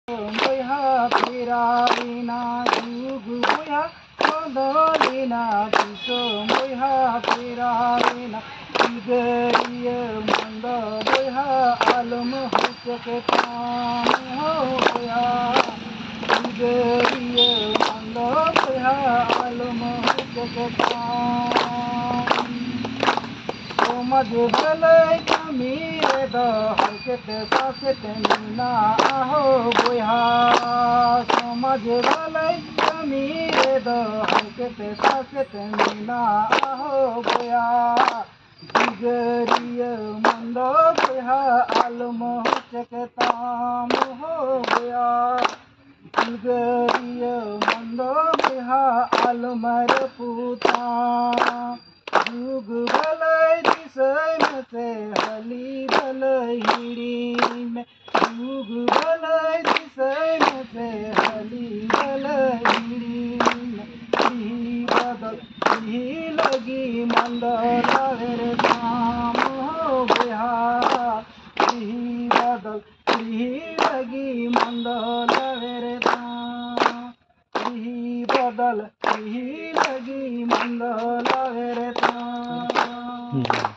বইহা ফেরালিনা যুগ বইহা বদলিনা কিসো বইহা ফেরালিনা ইগরিয়ে মন্দ বইহা আলম হুচকে কাম হো বইহা ইগরিয়ে মন্দ বইহা আলম হুচকে কাম समझ भले कमीरे दो हरकत सासत मीना आहो बोया समझ भले कमीरे दो हरकत सासत मीना आहो बोया जिगरिय मंदो बोया आलम चकताम हो बोया जिगरिय मंदो बोया आलमर पूता जुग भले से हली भलहिड़ी में जुग भले से हली भलहिड़ी में बदल लगी मंदर धाम हो गया बदल लगी मंदर धाम बदल लगी मंदर धाम